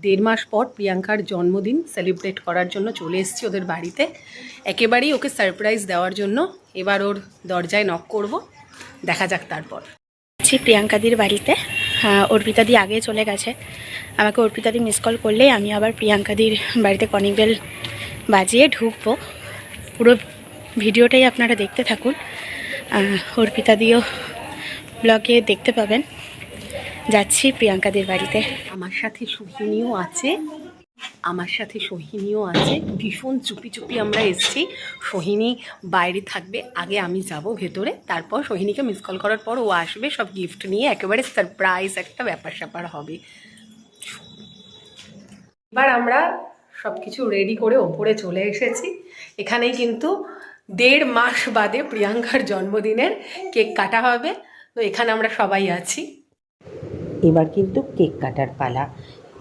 1.5 মাস পর প্রিয়াঙ্কার জন্মদিন সেলিব্রেট করার জন্য চলে এসেছি ওদের বাড়িতে, একেবারেই ওকে সারপ্রাইজ দেওয়ার জন্য। এবার ওর দরজায় নক করব, দেখা যাক তারপর। প্রিয়াঙ্কাদির বাড়িতে অর্পিতাদি আগে চলে গেছে। আমাকে অর্পিতাদি মিস কল করলেই আমি আবার প্রিয়াঙ্কাদির বাড়িতে কনিক বেল বাজিয়ে ঢুকবো। পুরো ভিডিওটাই আপনারা দেখতে থাকুন, অর্পিতাদিও ব্লগে দেখতে পাবেন। যাচ্ছি প্রিয়াঙ্কাদির বাড়িতে। আমার সাথে সোহিনীও আছে। ভীষণ চুপি চুপি আমরা এসেছি। সোহিনী বাইরে থাকবে, আগে আমি যাব ভেতরে, তারপর সোহিনীকে মিস কল করার পর ও আসবে সব গিফট নিয়ে। একেবারে সারপ্রাইজ একটা ব্যাপার স্যাপার হবে। এবার আমরা সব কিছু রেডি করে ওপরে চলে এসেছি। এখানেই কিন্তু 1.5 মাস বাদে প্রিয়াঙ্কার জন্মদিনের কেক কাটা হবে। তো এখানে আমরা সবাই আছি। এবার কিন্তু কেক কাটার পালা।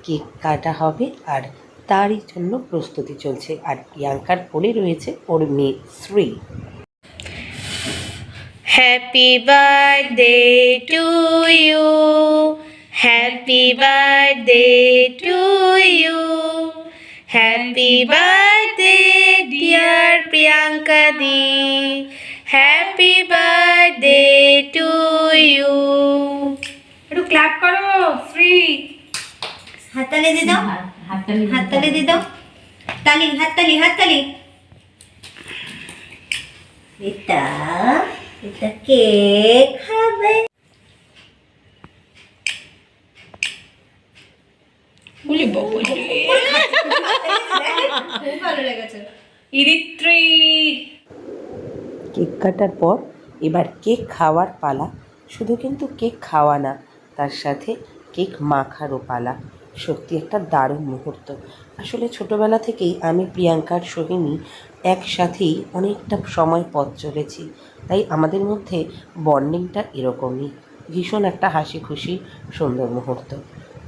কেক কাটা হবে আর তারই জন্য প্রস্তুতি চলছে। আর প্রিয়াঙ্কার কোলে রয়েছে ওর মেয়ে Shri. Happy birthday to you, happy birthday to you, happy birthday dear Priyanka দি, হ্যাপি বার্থডে টু ইউ। একটু ক্ল্যাপ করো শ্রী। হাততালি দিয়ে দাও, হাততালি দিয়ে দাও, তালি, হাততালি। এটা কেক খাবে। বলি বাবা, খুব ভালো লেগেছে। ইরিত্রি। কেক কাটার পর এবার কেক খাওয়ার পালা। শুধু কিন্তু কেক খাওয়া না, তার সাথে কেক মাখারও পালা। সত্যি একটা দারুণ মুহূর্ত। আসলে ছোটোবেলা থেকেই আমি প্রিয়াঙ্কার সোহিনী একসাথেই অনেকটা সময় পথ চলেছি, তাই আমাদের মধ্যে বন্ডিংটা এরকমই। ভীষণ একটা হাসি খুশি সুন্দর মুহূর্ত।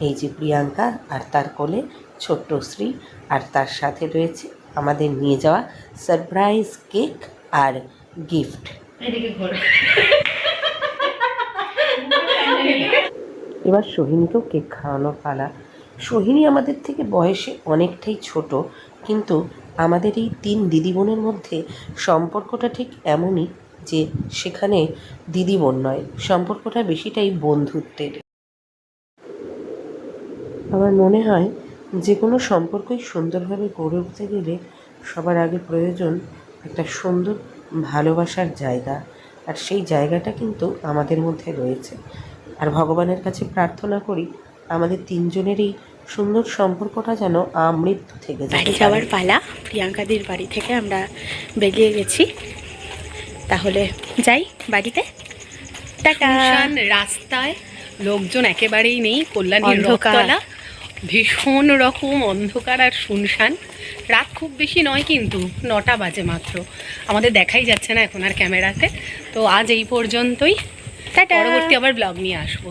এই যে প্রিয়াঙ্কা আর তার কোলে ছোট্ট শ্রী, আর তার সাথে রয়েছে আমাদের নিয়ে যাওয়া সারপ্রাইজ কেক আর গিফট। এবার সোহিনীকেও কেক খাওয়ানোর পালা। সোহিনী আমাদের থেকে বয়সে অনেকটাই ছোট, কিন্তু আমাদের এই 3 দিদি বোনের মধ্যে সম্পর্কটা ঠিক এমনই যে সেখানে দিদি বোন নয়, সম্পর্কটা বেশিটাই বন্ধুত্বের। আমার মনে হয় যে কোনো সম্পর্কই সুন্দরভাবে গড়ে উঠতে গেলে সবার আগে প্রয়োজন একটা সুন্দর ভালোবাসার জায়গা, আর সেই জায়গাটা কিন্তু আমাদের মধ্যে রয়েছে। আর ভগবানের কাছে প্রার্থনা করি আমাদের 3 জনেরই সুন্দর সম্পর্কটা যেন আমৃত্যু থেকে যায়। বাড়ি যাওয়ার পালা। প্রিয়াঙ্কাদির বাড়ি থেকে আমরা বেরিয়ে গেছি, তাহলে যাই বাড়িতে। টাটা। রাস্তায় লোকজন একেবারেই নেই। কল্যাণীর রথতলা ভীষণ রকম অন্ধকার আর শুনশান। রাত খুব বেশি নয়, কিন্তু 9টা বাজে মাত্র। আমাদের দেখাই যাচ্ছে না এখন আর ক্যামেরাতে। তো আজ এই পর্যন্তই, পরবর্তী আবার ব্লগ নিয়ে আসবো।